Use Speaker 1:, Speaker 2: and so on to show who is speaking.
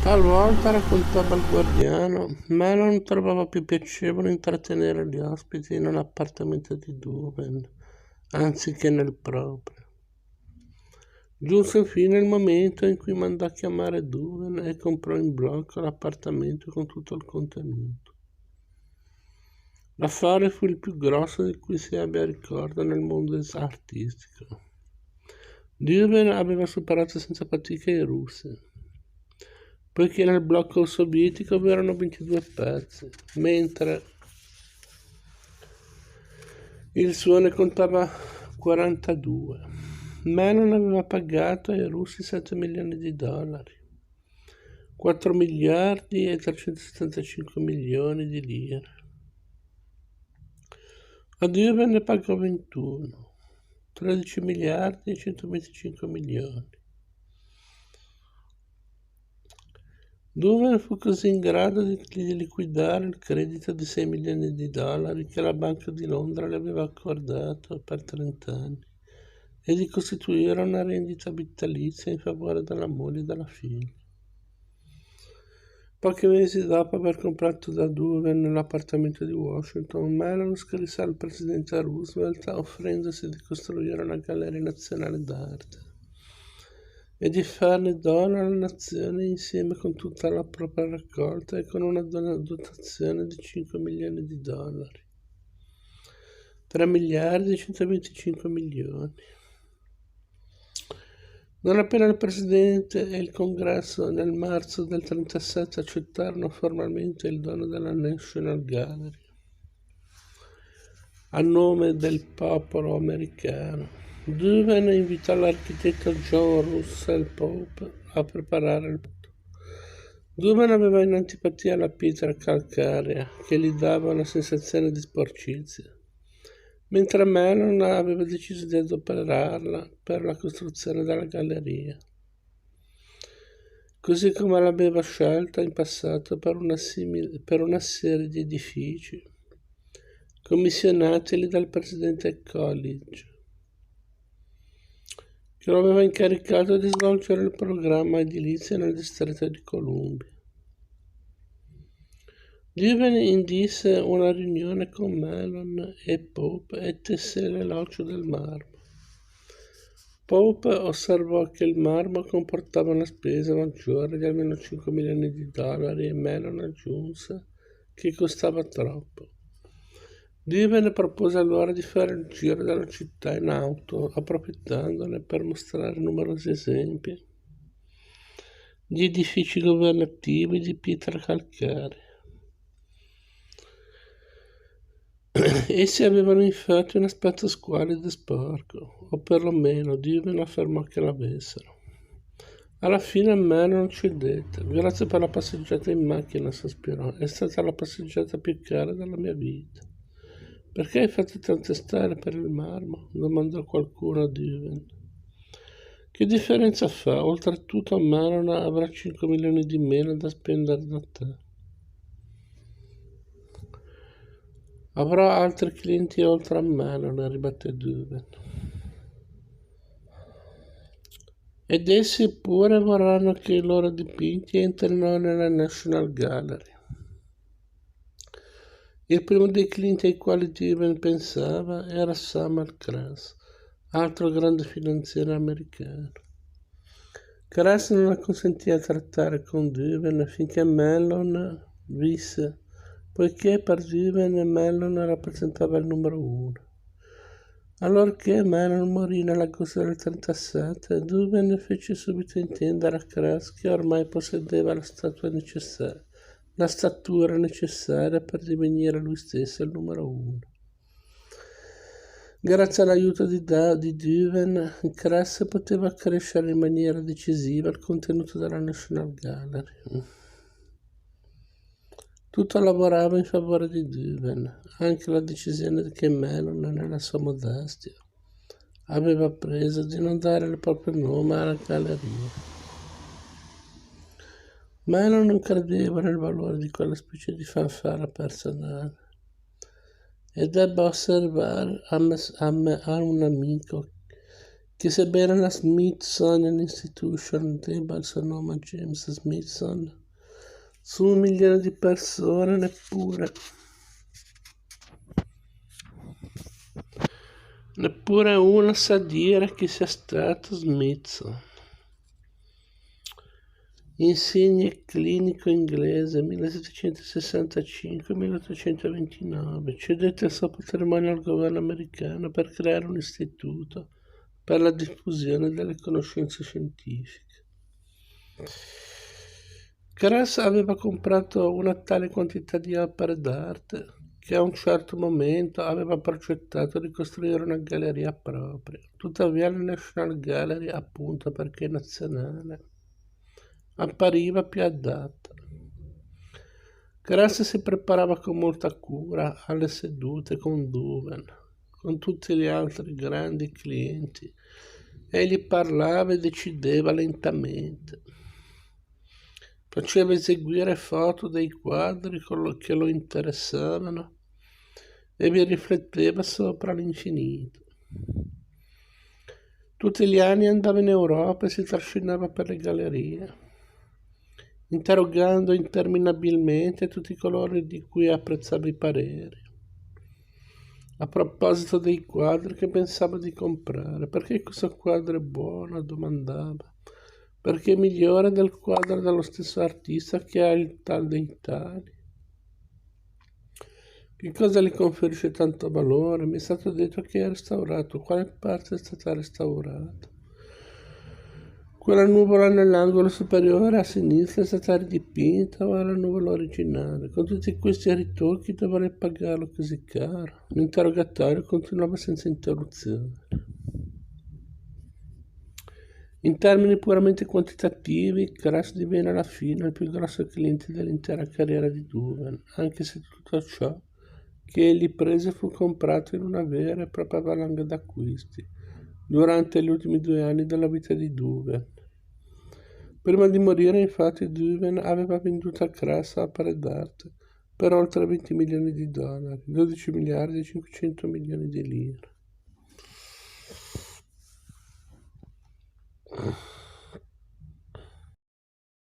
Speaker 1: Talvolta, raccontava il guardiano, Melon trovava più piacevole intrattenere gli ospiti in un appartamento di Duven, anziché nel proprio. Giunse infine il momento in cui mandò a chiamare Duven e comprò in blocco l'appartamento con tutto il contenuto. L'affare fu il più grosso di cui si abbia ricordo nel mondo artistico. Duven aveva superato senza fatica i russi, poiché nel blocco sovietico vi erano 22 pezzi, mentre il suo ne contava 42. Melon aveva pagato ai russi 7 milioni di dollari, 4 miliardi e 375 milioni di lire. A Duven ne pagò 21, 13 miliardi e 125 milioni. Duven fu così in grado di liquidare il credito di 6 milioni di dollari che la Banca di Londra le aveva accordato per 30 anni e di costituire una rendita vitalizia in favore della moglie e della figlia. Pochi mesi dopo aver comprato da Duven l'appartamento di Washington, Melon scrisse al presidente Roosevelt offrendosi di costruire una galleria nazionale d'arte e di farne dono alla nazione insieme con tutta la propria raccolta e con una dotazione di 5 milioni di dollari, 3 miliardi e 125 milioni. Non appena il Presidente e il Congresso nel marzo del 1937 accettarono formalmente il dono della National Gallery a nome del popolo americano, Duven invitò l'architetto John Russell Pope a preparare il tutto. Duven aveva in antipatia la pietra calcarea, che gli dava una sensazione di sporcizia, mentre Melon aveva deciso di adoperarla per la costruzione della galleria, così come l'aveva scelta in passato per una serie di edifici commissionatili dal presidente Coolidge, che lo aveva incaricato di svolgere il programma edilizio nel distretto di Columbia. Duven indisse una riunione con Melon e Pope e tesse l'elogio del marmo. Pope osservò che il marmo comportava una spesa maggiore di almeno 5 milioni di dollari e Melon aggiunse che costava troppo. Duven propose allora di fare il giro della città in auto, approfittandone per mostrare numerosi esempi di edifici governativi di pietra calcarea. Essi avevano infatti un aspetto squallido e sporco, o perlomeno Duven affermò che l'avessero. Alla fine Melon cedette. Grazie per la passeggiata in macchina, sospirò. È stata la passeggiata più cara della mia vita. Perché hai fatto tante stelle per il marmo? Domandò qualcuno a Duven. Che differenza fa? Oltretutto Melon avrà 5 milioni di meno da spendere da te. Avrò altri clienti oltre a Melon, ribatté Duven. Ed essi pure vorranno che i loro dipinti entrino nella National Gallery. Il primo dei clienti ai quali Duven pensava era Samuel Kress, altro grande finanziere americano. Kress non acconsentì a trattare con Duven finché Melon visse, poiché per Duven Melon rappresentava il numero uno. Allorché Melon morì nell'agosto del 1937, Duven fece subito intendere a Kress che ormai possedeva la statura necessaria per divenire lui stesso il numero uno. Grazie all'aiuto di Duven, Kress poteva crescere in maniera decisiva il contenuto della National Gallery. Tutto lavorava in favore di Duven, anche la decisione che Melon, nella sua modestia, aveva preso di non dare il proprio nome alla galleria. Melon non credeva nel valore di quella specie di fanfara personale e debba osservare a un amico che sebbene la Smithsonian Institution debba il suo nome a James Smithson, su 1 milione di persone neppure uno sa dire chi sia stato Smithson. Insigne clinico inglese 1765-1829, cedette il suo patrimonio al governo americano per creare un istituto per la diffusione delle conoscenze scientifiche. Kress aveva comprato una tale quantità di opere d'arte che a un certo momento aveva progettato di costruire una galleria propria. Tuttavia la National Gallery, appunto perché nazionale, appariva più adatta. Kress si preparava con molta cura alle sedute con Duveen, con tutti gli altri grandi clienti. Egli parlava e decideva lentamente. Faceva eseguire foto dei quadri che lo interessavano e vi rifletteva sopra l'infinito. Tutti gli anni andava in Europa e si trascinava per le gallerie, interrogando interminabilmente tutti coloro di cui apprezzava i pareri. A proposito dei quadri che pensava di comprare, perché questo quadro è buono? Domandava. Perché è migliore del quadro dello stesso artista che ha il tal dei tali. Che cosa gli conferisce tanto valore? Mi è stato detto che è restaurato. Quale parte è stata restaurata? Quella nuvola nell'angolo superiore a sinistra è stata ridipinta o è la nuvola originale? Con tutti questi ritocchi dovrei pagarlo così caro? L'interrogatorio continuava senza interruzione. In termini puramente quantitativi, Kress divenne alla fine il più grosso cliente dell'intera carriera di Duveen, anche se tutto ciò che egli prese fu comprato in una vera e propria valanga d'acquisti durante gli ultimi 2 anni della vita di Duveen. Prima di morire, infatti, Duveen aveva venduto a Kress opere d'arte per oltre 20 milioni di dollari, 12 miliardi e 500 milioni di lire.